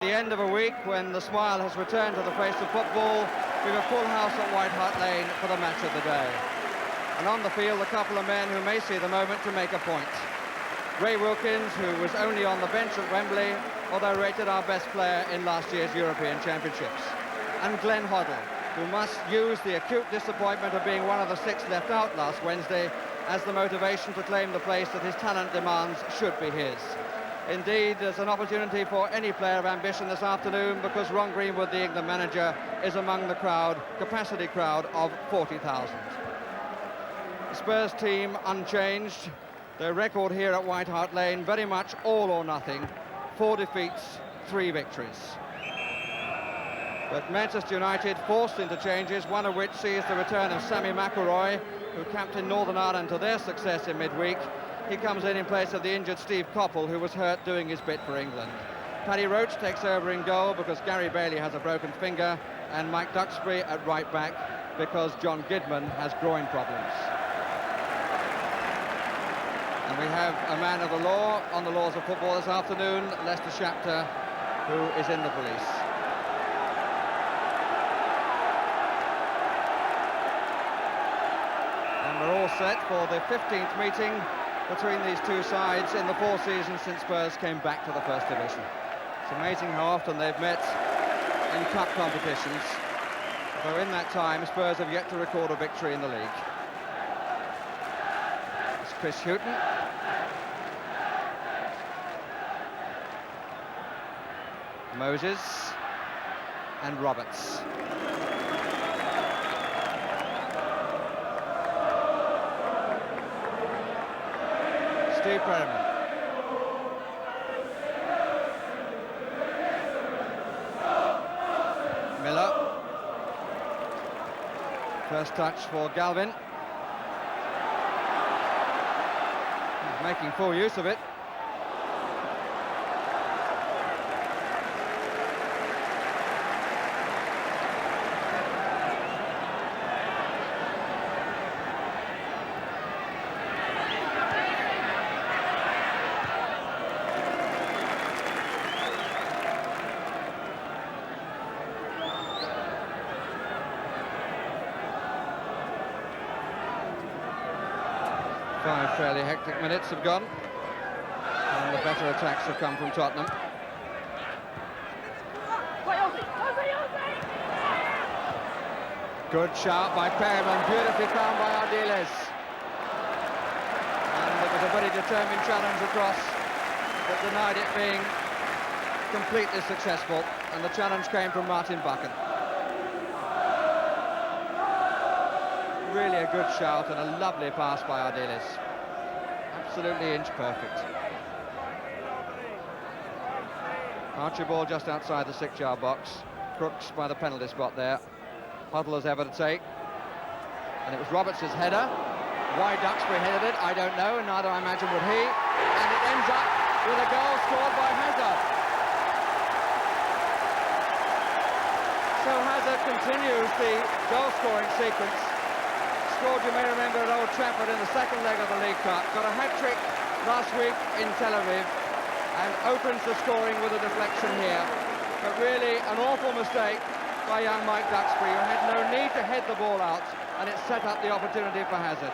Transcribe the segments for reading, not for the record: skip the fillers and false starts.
The end of a week when the smile has returned to the face of football, we've a full house at White Hart Lane for the match of the day. And on the field, a couple of men who may see the moment to make a point. Ray Wilkins, who was only on the bench at Wembley, although rated our best player in last year's European Championships. And Glenn Hoddle, who must use the acute disappointment of being one of the 6 left out last Wednesday as the motivation to claim the place that his talent demands should be his. Indeed, there's an opportunity for any player of ambition this afternoon because Ron Greenwood, the England manager, is among the capacity crowd of 40,000. The Spurs team unchanged. Their record here at White Hart Lane very much all or nothing. 4 defeats, 3 victories. But Manchester United forced into changes, one of which sees the return of Sammy McIlroy, who captained Northern Ireland to their success in midweek. He comes in place of the injured Steve Coppell, who was hurt doing his bit for England. Paddy Roach takes over in goal because Gary Bailey has a broken finger, and Mike Duxbury at right back because John Gidman has groin problems. And we have a man of the law on the laws of football this afternoon, Lester Shapter, who is in the police. And we're all set for the 15th meeting between these two sides in the 4 seasons since Spurs came back to the First Division. It's amazing how often they've met in cup competitions, though in that time Spurs have yet to record a victory in the league. It's Chris Hughton. Moses and Roberts. Steve Perryman. Miller. First touch for Galvin. He's making full use of it. Fairly hectic minutes have gone, and the better attacks have come from Tottenham. Good shout by Perryman, beautifully found by Ardiles. And it was a very determined challenge across that denied it being completely successful, and the challenge came from Martin Buchan. Really a good shout and a lovely pass by Ardiles. Absolutely inch perfect. Archibald just outside the 6-yard box. Crooks by the penalty spot there. Hoddle has ever to take. And it was Roberts' header. Why Duxbury headed it, I don't know, and neither I imagine would he. And it ends up with a goal scored by Hazard. So Hazard continues the goal-scoring sequence. Scored, you may remember, at Old Trafford in the second leg of the League Cup. Got a hat-trick last week in Tel Aviv and opens the scoring with a deflection here. But really an awful mistake by young Mike Duxbury, who had no need to head the ball out, and it set up the opportunity for Hazard.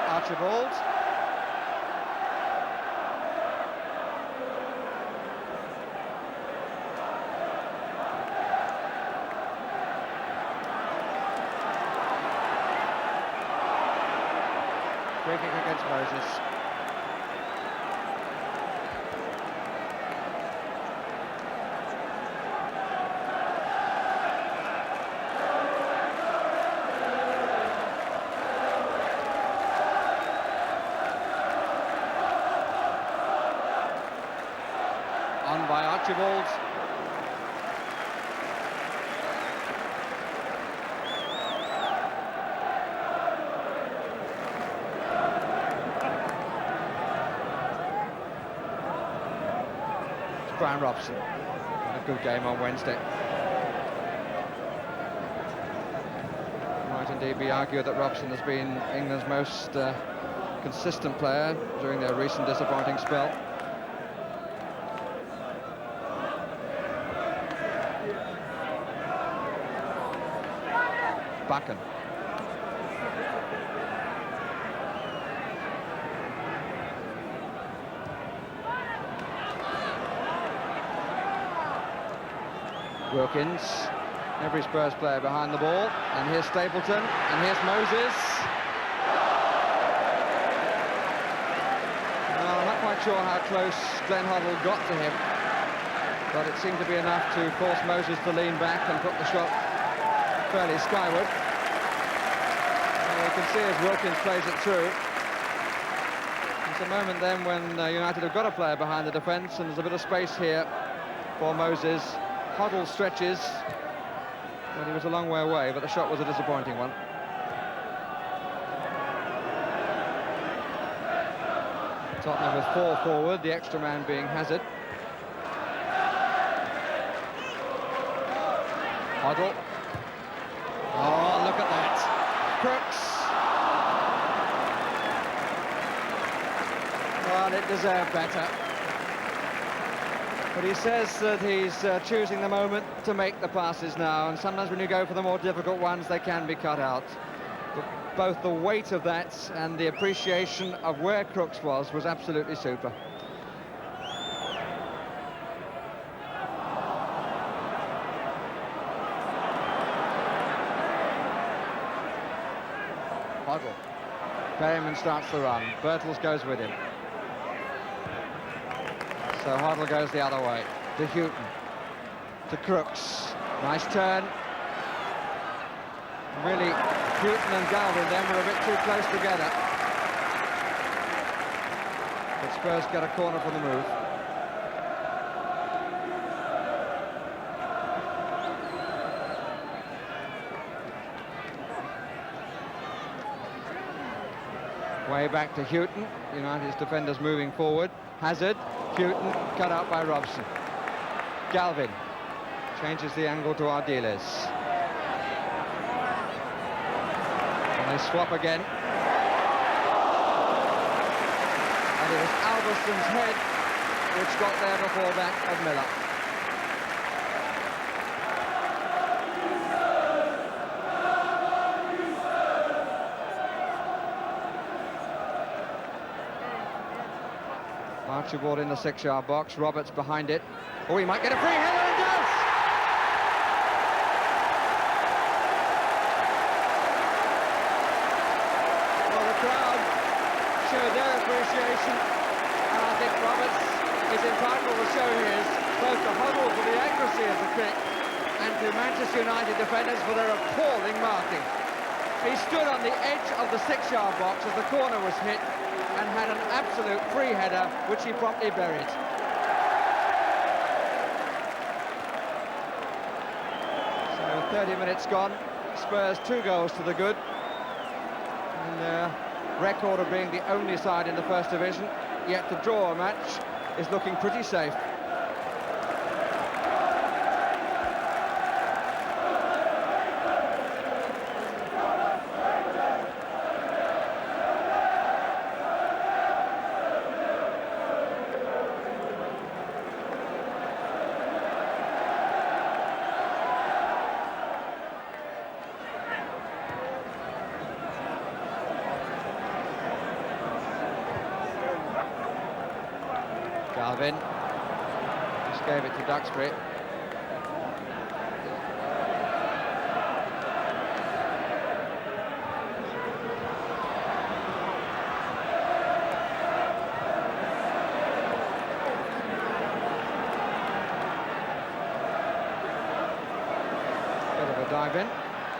Archibald. Free kick against Moses. On by Archibald. Brian Robson. Had a good game on Wednesday. Might indeed be argued that Robson has been England's most consistent player during their recent disappointing spell. Buchan. Wilkins, every Spurs player behind the ball, and here's Stapleton, and here's Moses. Well, I'm not quite sure how close Glenn Hoddle got to him, but it seemed to be enough to force Moses to lean back and put the shot fairly skyward. And you can see as Wilkins plays it through. It's a moment then when United have got a player behind the defence, and there's a bit of space here for Moses. Hoddle stretches, but he was a long way away, but the shot was a disappointing one. Tottenham with 4 forward, the extra man being Hazard. Hoddle. Oh, look at that. Crooks. Well, it deserved better. But he says that he's choosing the moment to make the passes now, and sometimes when you go for the more difficult ones, they can be cut out. But both the weight of that and the appreciation of where Crooks was absolutely super. Hoddle. Perryman starts the run. Birtles goes with him. So Hoddle goes the other way, to Houghton, to Crooks. Nice turn. Really, Houghton and Galvin then were a bit too close together. But Spurs get a corner from the move. Way back to Houghton. United's defenders moving forward. Hazard. Houghton cut out by Robson. Galvin changes the angle to Ardiles. And they swap again. And it was Alverson's head which got there before that of Miller. Archibald in the 6-yard box, Roberts behind it. Oh, he might get a free header, and does! Well, the crowd showed their appreciation, and I think Roberts is entitled to show his, both to Hoddle for the accuracy of the kick and to Manchester United defenders for their appalling marking. He stood on the edge of the 6-yard box as the corner was hit, and had an absolute free header, which he promptly buried. So 30 minutes gone, Spurs 2 goals to the good, and their record of being the only side in the First Division yet to draw a match is looking pretty safe. Galvin just gave it to Duxbury. Bit of a dive in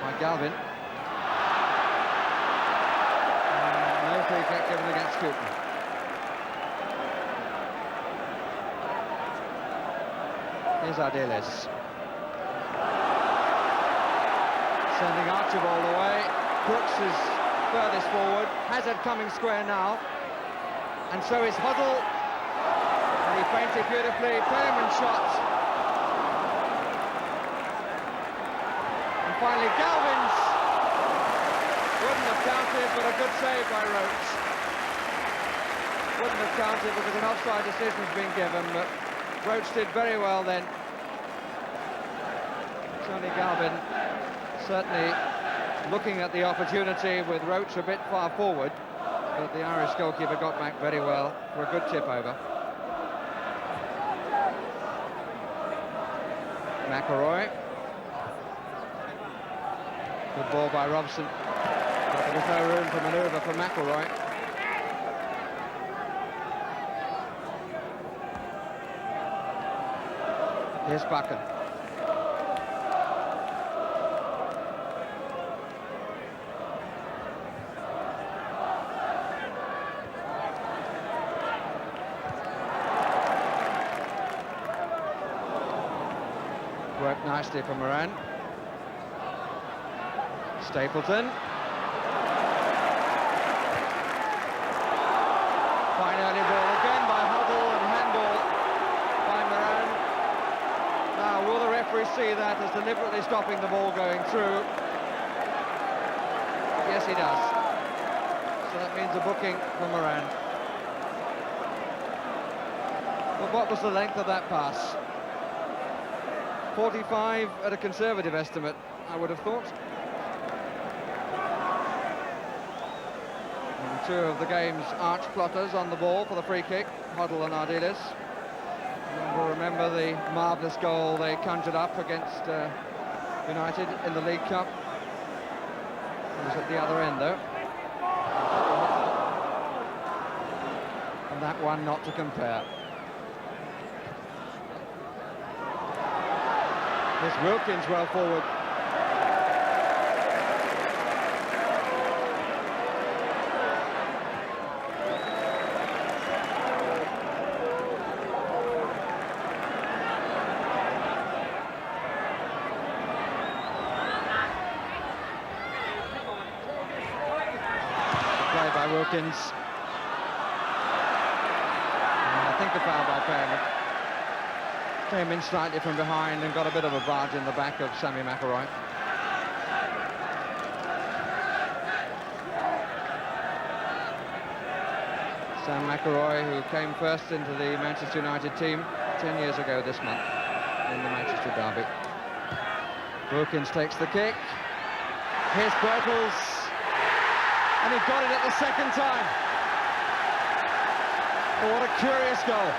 by Galvin. No free kick given against Houghton. Here's Ardiles. Sending Archibald away. Crooks is furthest forward. Hazard coming square now. And so is Hoddle. And he Feinted beautifully, Perriman's shot. And finally Galvin's. Wouldn't have counted, but a good save by Roach. Wouldn't have counted because an offside decision's been given, but Roach did very well then. Tony Galvin certainly looking at the opportunity with Roach a bit far forward, but the Irish goalkeeper got back very well for a good tip over. McElroy. Good ball by Robson. But there was no room for manoeuvre for McElroy. Here's Buchan. Worked nicely for Moran. Stapleton. Fine early ball again by Hubble and handball by Moran. Now, will the referee see that as deliberately stopping the ball going through? Yes, he does. So that means a booking for Moran. But what was the length of that pass? 45 at a conservative estimate, I would have thought. And two of the game's arch plotters on the ball for the free kick, Hoddle and Ardiles. And we'll remember the marvellous goal they conjured up against United in the League Cup. It was at the other end, though. And that one not to compare. Here's Wilkins well forward. Play by Wilkins. And I think a foul by Perriman. Came in slightly from behind and got a bit of a barge in the back of Sammy McElroy. Sam McElroy, who came first into the Manchester United team 10 years ago this month in the Manchester derby. Wilkins takes the kick. Here's Birtles. And he got it at the second time. Oh, what a curious goal.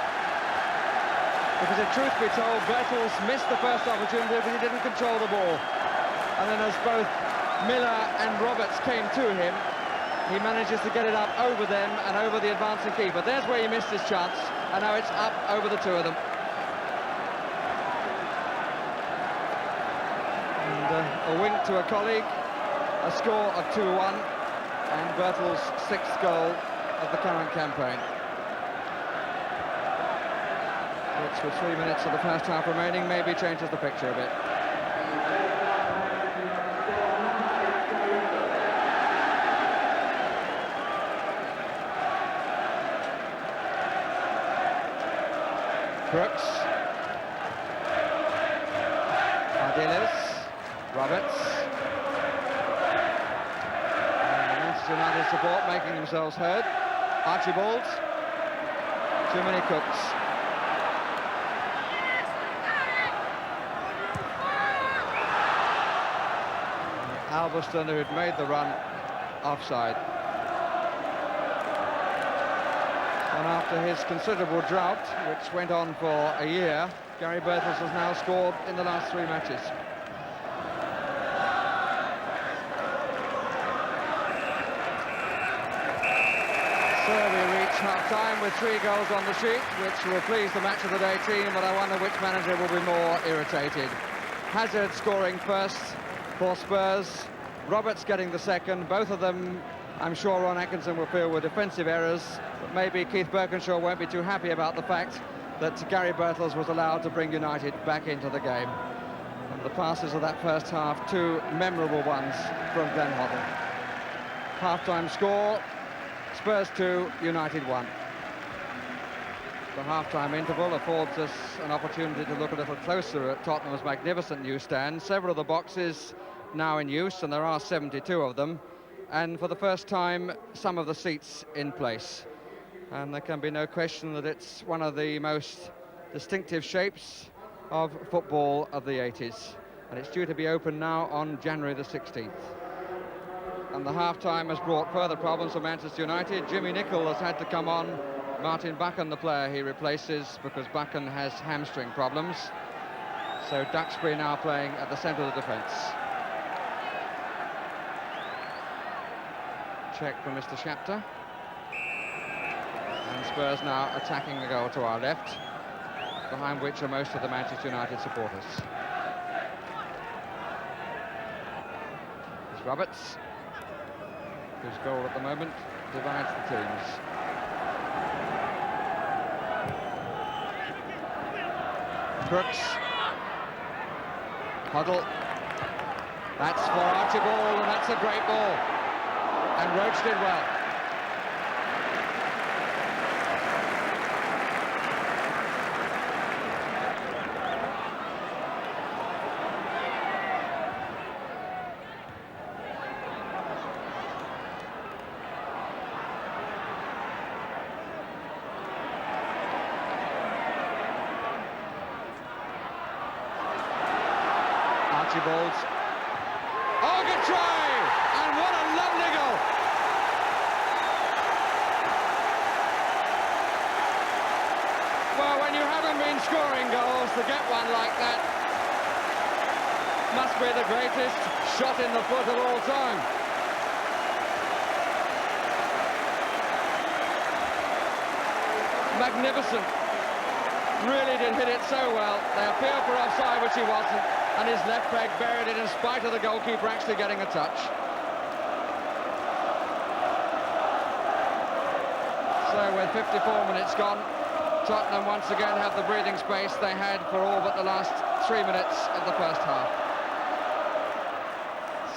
Because if truth be told, Birtles missed the first opportunity because he didn't control the ball. And then as both Miller and Roberts came to him, he manages to get it up over them and over the advancing keeper. There's where he missed his chance, and now it's up over the two of them. And a wink to a colleague, a score of 2-1, and Birtles' sixth goal of the current campaign. Which, with 3 minutes of the first half remaining, maybe changes the picture a bit. Brooks. Ardiles. Roberts. And Manchester United support making themselves heard. Archibald. Too many cooks. Alveston, who had made the run, offside. And after his considerable drought, which went on for a year, Gary Birtles has now scored in the last 3 matches. So we reach half-time with 3 goals on the sheet, which will please the match of the day team, but I wonder which manager will be more irritated. Hazard scoring first for Spurs, Roberts getting the second. Both of them, I'm sure Ron Atkinson will feel, were defensive errors, but maybe Keith Birkinshaw won't be too happy about the fact that Gary Birtles was allowed to bring United back into the game. And the passes of that first half, 2 memorable ones from Glenn Hoddle. Half-time score, Spurs 2, United 1. The half-time interval affords us an opportunity to look a little closer at Tottenham's magnificent new stand. Several of the boxes now in use, and there are 72 of them, and for the first time some of the seats in place. And there can be no question that it's one of the most distinctive shapes of football of the 80s, and it's due to be open now on January the 16th. And the half-time has brought further problems for Manchester United. Jimmy Nicholl has had to come on. Martin Bakken, the player he replaces, because Bakken has hamstring problems. So Duxbury now playing at the centre of the defence. Check from Mr. Shapter. And Spurs now attacking the goal to our left, behind which are most of the Manchester United supporters. It's Roberts, whose goal at the moment divides the teams. Crooks. Huddle. That's for Archibald, and that's a great ball. And Roach did well. Archibald. Oh, good try! And what a lovely goal! Well, when you haven't been scoring goals, to get one like that must be the greatest shot in the foot of all time. Magnificent. Really did hit it so well. They appealed for offside, which he wasn't, and his left leg buried it in spite of the goalkeeper actually getting a touch. So with 54 minutes gone, Tottenham once again have the breathing space they had for all but the last 3 minutes of the first half.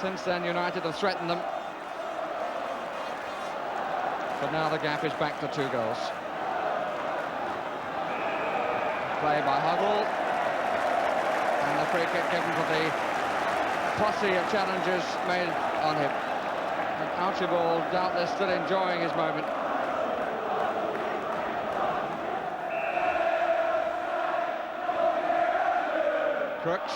Since then, United have threatened them, but now the gap is back to 2 goals. Play by Huddle, and the free kick given for the posse of challengers made on him. And Archibald doubtless still enjoying his moment. Crooks.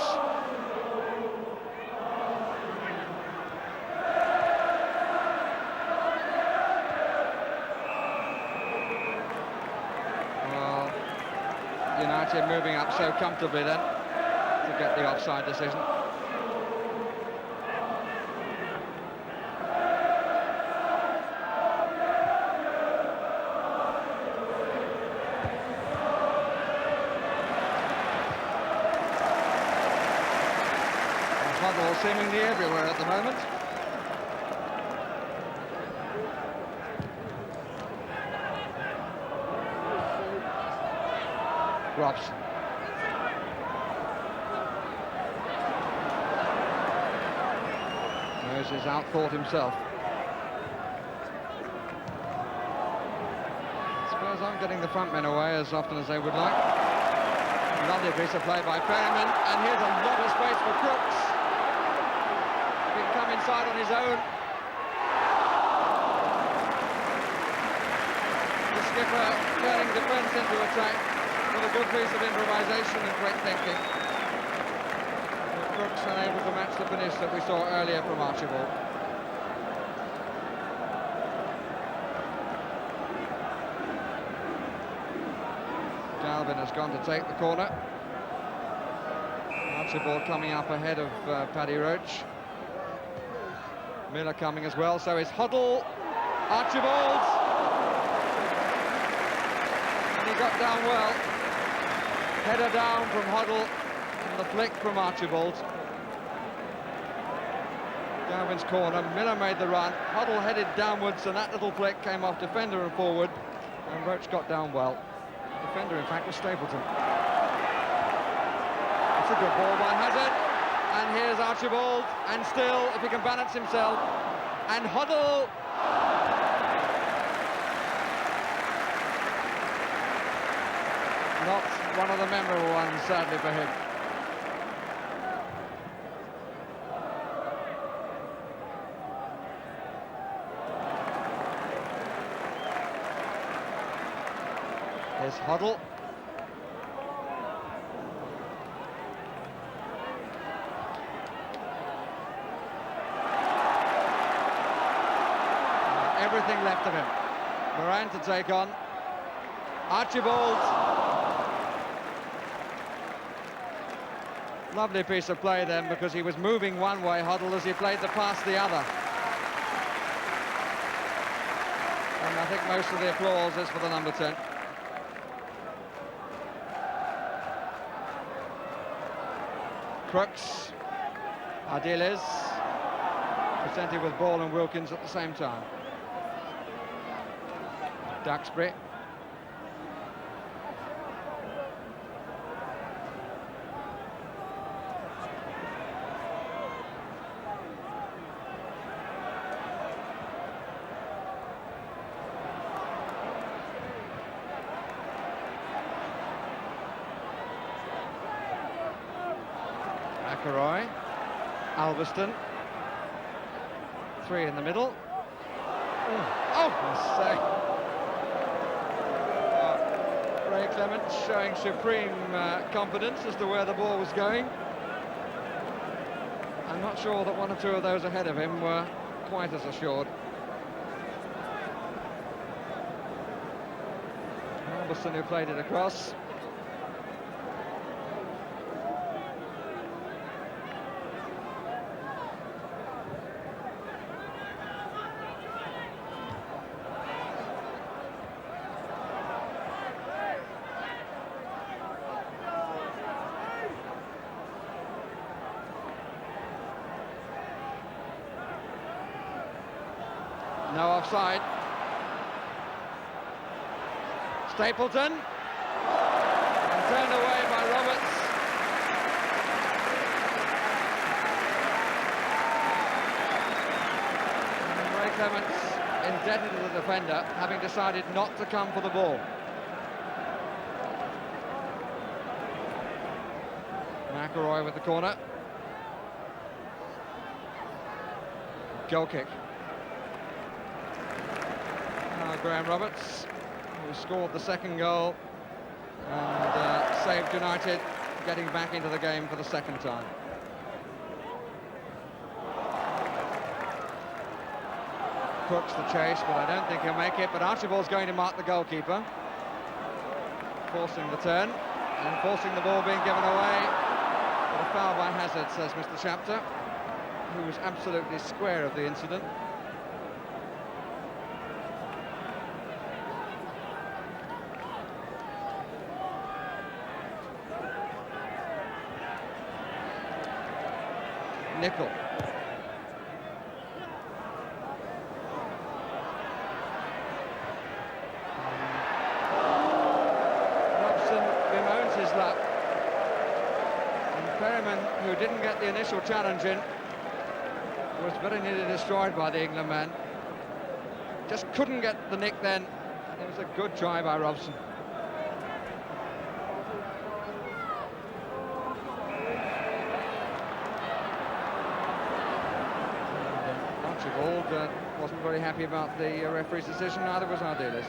Well, United moving up so comfortably then to get the offside decision. Huddle seemingly everywhere at the moment. Robson. Moses outthought himself. Spurs aren't getting the front men away as often as they would like. Lovely piece of play by Perryman, and here's a lot of space for Crooks. He can come inside on his own. The skipper turning defence into attack with a good piece of improvisation and great thinking. Crooks unable to match the finish that we saw earlier from Archibald. Galvin has gone to take the corner. Archibald coming up ahead of Paddy Roach. Miller coming as well, so it's Huddle, Archibald. And he got down well. Header down from Huddle, and the flick from Archibald. Galvin's corner, Miller made the run, Huddle headed downwards, and that little flick came off defender and forward, and Roach got down well. The defender, in fact, was Stapleton. It's a good ball by Hazard, and here's Archibald, and still, if he can balance himself, and Huddle. Not one of the memorable ones, sadly, for him. Here's Hoddle. Everything left of him. Moran to take on. Archibald. Lovely piece of play then, because he was moving one way, Hoddle, as he played the pass the other. And I think most of the applause is for the number 10. Crooks. Ardiles. Presented with ball and Wilkins at the same time. Duxbury. McElroy. Alveston. 3 in the middle. Oh, mistake. Ray Clement showing supreme confidence as to where the ball was going. I'm not sure that one or two of those ahead of him were quite as assured. Alveston, who played it across. No offside. Stapleton. And turned away by Roberts. And Ray Clements indebted to the defender, having decided not to come for the ball. McElroy with the corner. Goal kick. Graham Roberts, who scored the second goal and saved United, getting back into the game for the second time. Crooks the chase, but I don't think he'll make it. But Archibald's going to mark the goalkeeper, forcing the turn and forcing the ball being given away. But a foul by Hazard, says Mr. Chapter, who was absolutely square of the incident. Nickel. Robson bemoans his luck. And Perryman, who didn't get the initial challenge in, was very nearly destroyed by the England man. Just couldn't get the nick then. It was a good try by Robson. Archibald wasn't very happy about the referee's decision, neither was Ardiles.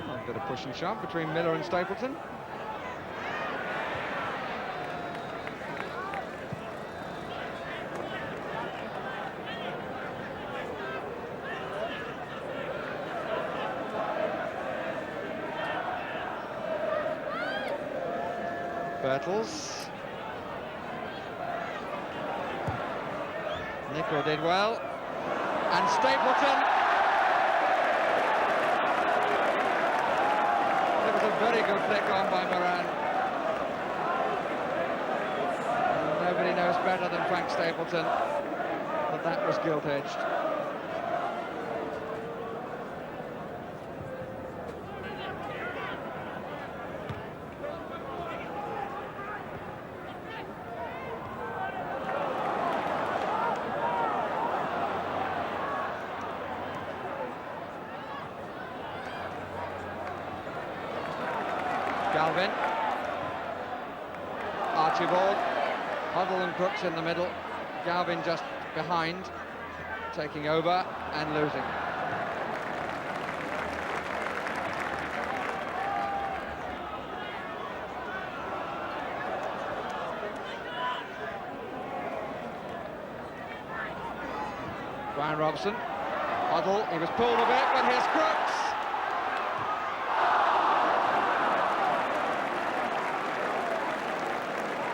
A bit of push and shove between Miller and Stapleton. Bertels. Nico did well. And Stapleton. It was a very good flick on by Moran. And nobody knows better than Frank Stapleton that that was gilt-edged. Galvin. Archibald. Huddle and Crooks in the middle. Galvin just behind, taking over and losing. Brian Robson. Huddle, he was pulled a bit, but here's Crooks.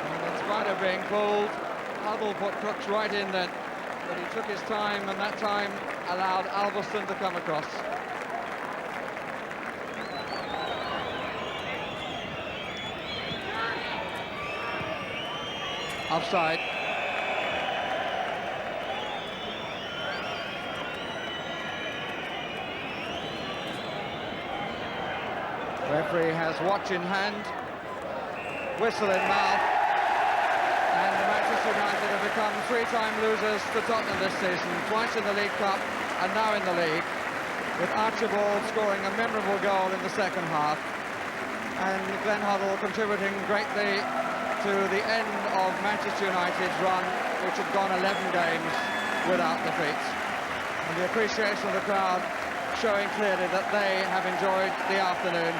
And in spite of being pulled, Huddle put Crooks right in then, but he took his time, and that time allowed Alverston to come across. Offside. Referee has watch in hand, whistle in mouth, and the Manchester United have become three-time losers to Tottenham this season, twice in the League Cup and now in the league, with Archibald scoring a memorable goal in the second half, and Glenn Huddle contributing greatly to the end of Manchester United's run, which had gone 11 games without defeat. And the appreciation of the crowd showing clearly that they have enjoyed the afternoon.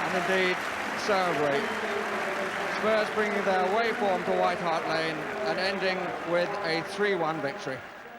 And indeed, so have we. Spurs bringing their away form to White Hart Lane and ending with a 3-1 victory.